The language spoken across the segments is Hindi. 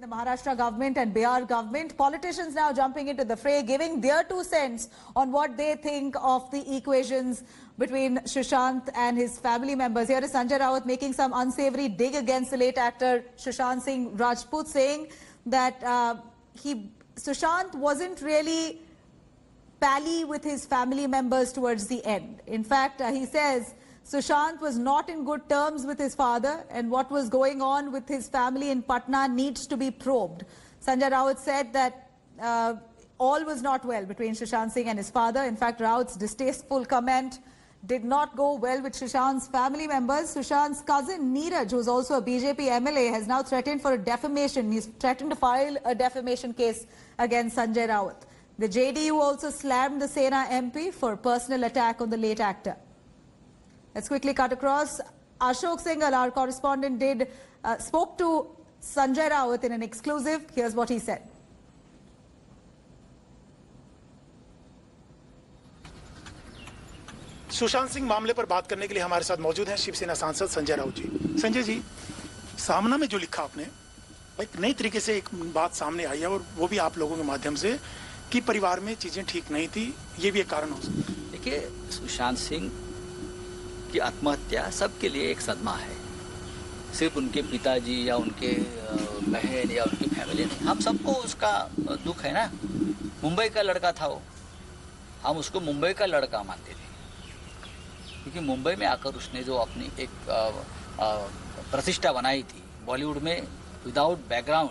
The Maharashtra government and Bihar government, politicians now jumping into the fray, giving their 2 cents on what they think of the equations between Sushant and his family members. Here is Sanjay Raut making some unsavory dig against the late actor Sushant Singh Rajput, saying that Sushant wasn't really pally with his family members towards the end. In fact, he says Sushant was not in good terms with his father, and what was going on with his family in Patna needs to be probed. Sanjay Raut said that all was not well between Sushant Singh and his father. In fact, Raut's distasteful comment did not go well with Sushant's family members. Sushant's cousin Neeraj, who is also a BJP MLA, has now threatened for a defamation. He's threatened to file a defamation case against Sanjay Raut. The JDU also slammed the Sena MP for personal attack on the late actor. Let's quickly cut across. Ashok Singhal, our correspondent, spoke to Sanjay Raut in an exclusive. Here's what he said. Sushant Singh मामले पर बात करने के लिए हमारे साथ मौजूद हैं शिवसेना सांसद संजय राउत जी। संजय जी, सामना में जो लिखा आपने, एक नई तरीके से एक बात सामने आई है, और वो भी आप लोगों के माध्यम से, कि परिवार में चीजें ठीक नहीं थी, ये भी एक कारण हो सकता है। देखिए, सुशांत सिंह की आत्महत्या सबके लिए एक सदमा है। सिर्फ उनके पिताजी या उनके बहन या उनकी फैमिली नहीं, हम सबको उसका दुख है ना। मुंबई का लड़का था वो, हम उसको मुंबई का लड़का मानते थे, क्योंकि मुंबई में आकर उसने जो अपनी एक प्रतिष्ठा बनाई थी बॉलीवुड में, विदाउट बैकग्राउंड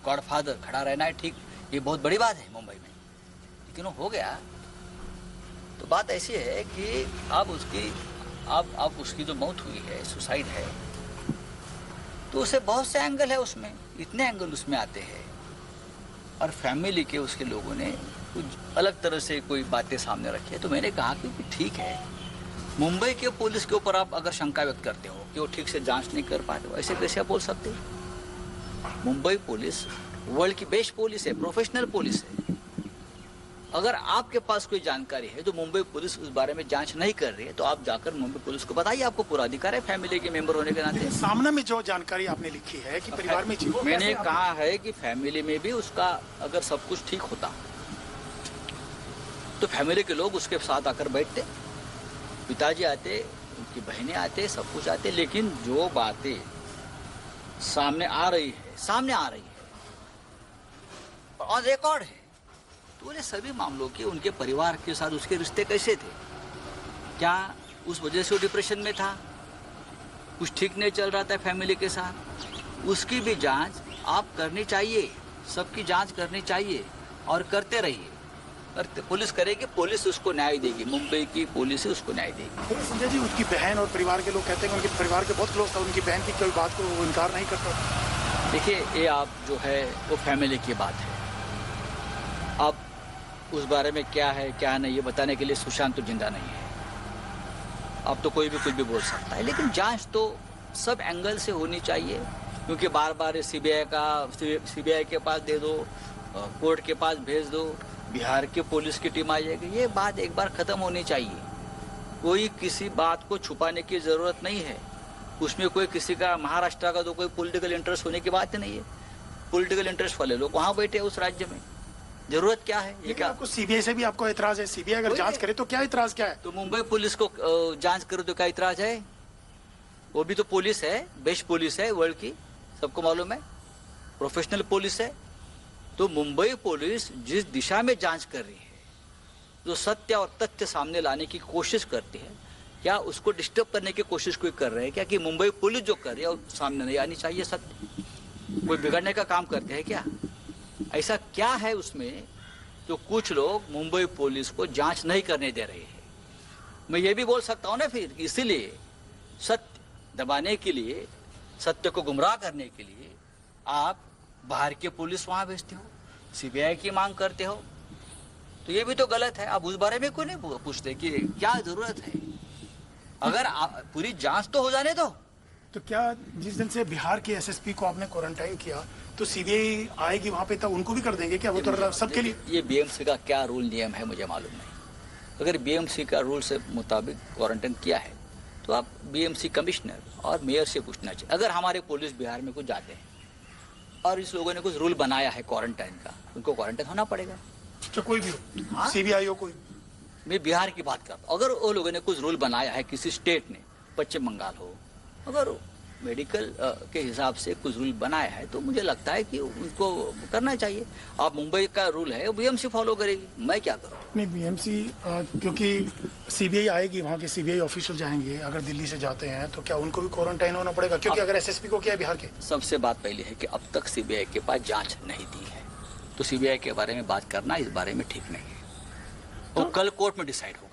गॉडफादर खड़ा रहना है, ठीक, ये बहुत बड़ी बात है मुंबई में, लेकिन वो हो गया। तो बात ऐसी है कि अब उसकी जो मौत हुई है, सुसाइड है, तो उसे बहुत से एंगल है उसमें, इतने एंगल उसमें आते हैं, और फैमिली के उसके लोगों ने कुछ अलग तरह से कोई बातें सामने रखी है। तो मैंने कहा कि ठीक है, मुंबई के पुलिस के ऊपर आप अगर शंका व्यक्त करते हो कि वो ठीक से जांच नहीं कर पाते हो, ऐसे कैसे आप बोल सकते हो? मुंबई पुलिस वर्ल्ड की बेस्ट पुलिस है, प्रोफेशनल पुलिस है। अगर आपके पास कोई जानकारी है तो मुंबई पुलिस उस बारे में जांच नहीं कर रही है, तो आप जाकर मुंबई पुलिस को बताइए, आपको पूरा अधिकार है फैमिली के मेंबर होने के नाते। सामने में जो जानकारी आपने लिखी है कि परिवार में, मैंने कहा है कि फैमिली में भी उसका अगर सब कुछ ठीक होता तो फैमिली के लोग उसके साथ आकर बैठते, पिताजी आते, उनकी बहनें आते, सब कुछ आते, लेकिन जो बातें सामने आ रही है और रिकॉर्ड है, तो उन्हें सभी मामलों के उनके परिवार के साथ उसके रिश्ते कैसे थे, क्या उस वजह से वो डिप्रेशन में था, कुछ ठीक नहीं चल रहा था फैमिली के साथ, उसकी भी जांच आप करनी चाहिए, सबकी जांच करनी चाहिए, और करते रहिए। पुलिस करेगी, पुलिस उसको न्याय देगी, मुंबई की पुलिस उसको न्याय देगी। संजय जी, उसकी बहन और परिवार के लोग कहते हैं कि उनके परिवार के बहुत क्लोज था, उनकी बहन की कोई बात को वो इनकार नहीं करता। देखिए, ये आप जो है वो फैमिली की बात है। अब उस बारे में क्या है क्या नहीं, ये बताने के लिए सुशांत तो जिंदा नहीं है। अब तो कोई भी कुछ भी बोल सकता है, लेकिन जांच तो सब एंगल से होनी चाहिए, क्योंकि बार बार सीबीआई के पास दे दो, कोर्ट के पास भेज दो, बिहार की पुलिस की टीम आ जाएगी, ये बात एक बार खत्म होनी चाहिए। कोई किसी बात को छुपाने की जरूरत नहीं है, उसमें कोई किसी का, महाराष्ट्र का तो कोई पॉलिटिकल इंटरेस्ट होने की बात नहीं है। पॉलिटिकल इंटरेस्ट वाले लोग वहाँ बैठे उस राज्य में, जरूरत क्या है? ये क्या आपको सीबीआई से भी आपको इतराज है? सीबीआई अगर जांच करे तो क्या इतराज क्या है? तो मुंबई पुलिस को जांच करे तो क्या इतराज है? वो भी तो पुलिस है, बेस्ट पुलिस है वर्ल्ड की, सबको मालूम है, प्रोफेशनल पुलिस है। तो मुंबई पुलिस जिस दिशा में जांच कर रही है, जो सत्य और तथ्य सामने लाने की कोशिश करती है, क्या उसको डिस्टर्ब करने की कोशिश कोई कर रहे हैं क्या? कि मुंबई पुलिस जो कर रही है वो सामने नहीं आनी चाहिए सत्य, कोई बिगड़ने का काम करते हैं क्या? ऐसा क्या है उसमें जो कुछ लोग मुंबई पुलिस को जांच नहीं करने दे रहे हैं? मैं ये भी बोल सकता हूँ ना फिर, इसीलिए सत्य दबाने के लिए, सत्य को गुमराह करने के लिए आप बाहर के पुलिस वहां भेजते हो, सीबीआई की मांग करते हो, तो ये भी तो गलत है। अब उस बारे में कोई नहीं पूछते कि क्या जरूरत है, अगर पूरी जांच तो हो जाने दो। तो क्या जिस दिन से बिहार के एसएसपी को आपने क्वारंटाइन किया, तो सीबीआई आएगी वहां पे, तब उनको भी कर देंगे क्या? वो तो सबके लिए। ये बीएमसी का क्या रूल नियम है मुझे मालूम नहीं। अगर बीएमसी का रूल से मुताबिक क्वारंटाइन किया है तो आप बीएमसी कमिश्नर और मेयर से पूछना चाहिए। अगर हमारे पुलिस बिहार में कुछ जाते हैं और इस लोगों ने कुछ रूल बनाया है क्वारंटाइन का, उनको क्वारंटाइन होना पड़ेगा। चाहे कोई भी हो, हाँ? सीबीआई हो कोई। मैं बिहार की बात करता हूँ। अगर वो लोगों ने कुछ रूल बनाया है, किसी स्टेट ने, पश्चिम बंगाल हो, अगर मेडिकल के हिसाब से कुछ रूल बनाया है तो मुझे लगता है कि उनको करना चाहिए। अब मुंबई का रूल है, वो बीएमसी फॉलो करेगी, मैं क्या करूँ? नहीं, बीएमसी क्योंकि सीबीआई आएगी, वहाँ के सीबीआई ऑफिशियल जाएंगे, अगर दिल्ली से जाते हैं तो क्या उनको भी क्वारंटाइन होना पड़ेगा? क्योंकि अगर एसएसपी को क्या है बिहार के। सबसे बात पहले है कि अब तक सीबीआई के पास जांच नहीं दी है, तो सीबीआई के बारे में बात करना इस बारे में ठीक नहीं है। वो कल कोर्ट में डिसाइड होगा।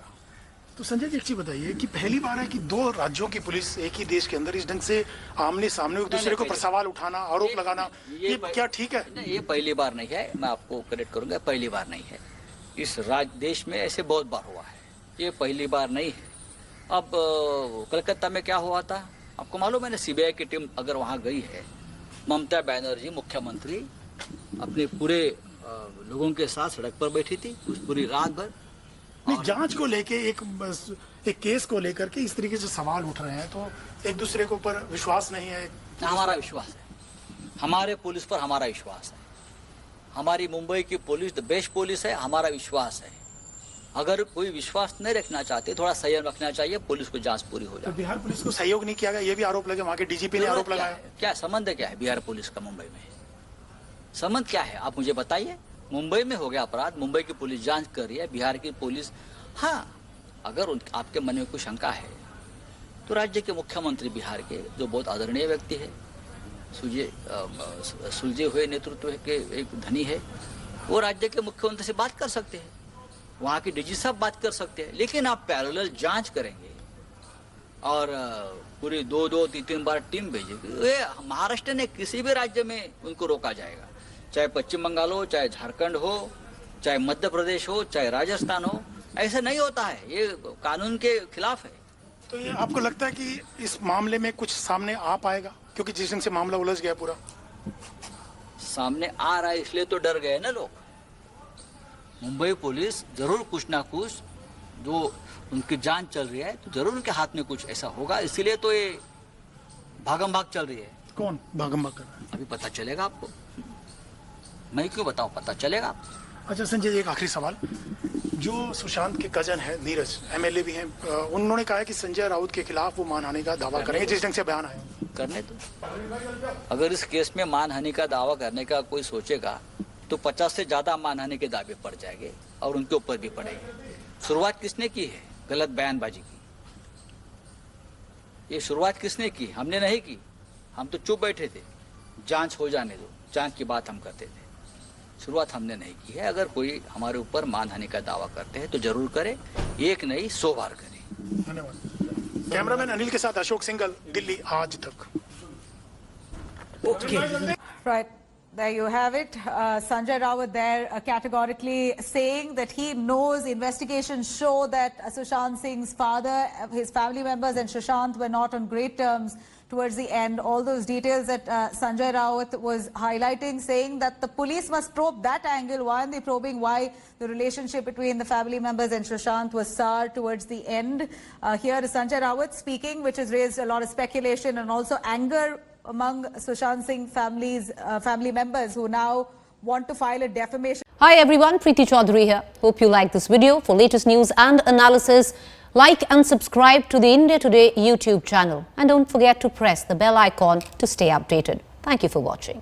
तो संजय जी एक चीज बताइए कि पहली बार है कि दो राज्यों की पुलिस एक ही देश के अंदर इस ढंग से आमने सामने एक दूसरे को सवाल उठाना, आरोप लगाना, ये क्या ठीक है? नहीं, ये पहली बार नहीं है, मैं आपको करेक्ट करूंगा, पहली बार नहीं है। इस देश में ऐसे बहुत बार हुआ है, ये पहली बार नहीं है। अब कलकत्ता में क्या हुआ था आपको मालूम है ना? सीबीआई की टीम अगर वहाँ गई है, ममता बनर्जी मुख्यमंत्री अपने पूरे लोगों के साथ सड़क पर बैठी थी उस पूरी रात भर। नहीं, जांच को लेके एक केस को लेकर के इस तरीके से सवाल उठ रहे हैं तो एक दूसरे के ऊपर विश्वास नहीं है। हमारा विश्वास है, हमारे पुलिस पर हमारा विश्वास है। हमारी मुंबई की पुलिस द बेस्ट पुलिस है, हमारा विश्वास है। अगर कोई विश्वास नहीं रखना चाहते, थोड़ा संयम रखना चाहिए, पुलिस को जांच पूरी हो तो जाए। बिहार पुलिस को सहयोग नहीं किया गया, ये भी आरोप लगे, वहाँ के डीजीपी ने आरोप लगाया। क्या संबंध क्या है बिहार पुलिस का मुंबई में? संबंध क्या है आप मुझे बताइए। मुंबई में हो गया अपराध, मुंबई की पुलिस जांच कर रही है, बिहार की पुलिस। हाँ, अगर आपके मन में कोई शंका है तो राज्य के मुख्यमंत्री बिहार के, जो बहुत आदरणीय व्यक्ति है, सुलझे हुए नेतृत्व के एक धनी है, वो राज्य के मुख्यमंत्री से बात कर सकते हैं, वहाँ की डीजी साहब बात कर सकते हैं। लेकिन आप पैरेलल जांच करेंगे और पूरी 2-3 बार टीम भेजेगी, ये महाराष्ट्र ने किसी भी राज्य में उनको रोका जाएगा, चाहे पश्चिम बंगाल हो, चाहे झारखंड हो, चाहे मध्य प्रदेश हो, चाहे राजस्थान हो। ऐसा नहीं होता है, ये कानून के खिलाफ है। तो ये आपको लगता है कि इस मामले में कुछ सामने आ पाएगा? क्योंकि जिस ढंग से मामला उलझ गया पूरा सामने आ रहा है, इसलिए तो डर गए ना लोग। मुंबई पुलिस जरूर कुछ ना कुछ, जो उनकी जांच चल रही है तो जरूर उनके हाथ में कुछ ऐसा होगा, इसीलिए तो ये भागम भाग चल रही है। कौन भागम भाग कर रहा है? अभी पता चलेगा आपको, मैं क्यों बताऊं, पता चलेगा। अच्छा संजय, एक आखिरी सवाल, जो सुशांत के कजन है नीरज, एमएलए भी हैं, उन्होंने कहा है कि संजय राउत के खिलाफ वो मानहानि का दावा करेंगे, जिस ढंग से बयान आया। करने दो, अगर इस केस में मानहानि का दावा करने का कोई सोचेगा तो 50 से ज्यादा मानहानि के दावे पड़ जाएंगे और उनके ऊपर भी पड़ेंगे। शुरुआत किसने की है गलत बयानबाजी की? ये शुरुआत किसने की? हमने नहीं की, हम तो चुप बैठे थे, जांच हो जाने दो, जांच की बात हम करते थे, शुरुआत हमने नहीं की है। अगर कोई हमारे ऊपर मानहानि का दावा करते हैं तो जरूर करें, एक नहीं 100 बार करें। धन्यवाद। कैमरामैन अनिल के साथ अशोक सिंघल, दिल्ली आज तक। Right. There you have it. Sanjay Rawat there categorically saying that he knows investigations show that Sushant Singh's father, his family members and Sushant were not on great terms towards the end. All those details that Sanjay Rawat was highlighting, saying that the police must probe that angle. Why aren't they probing why the relationship between the family members and Sushant was sour towards the end? Here is Sanjay Rawat speaking, which has raised a lot of speculation and also anger among Sushant Singh family members who now want to file a defamation. Hi everyone, Preeti Chaudhary here. Hope you like this video. For latest news and analysis, like and subscribe to the India Today YouTube channel. And don't forget to press the bell icon to stay updated. Thank you for watching.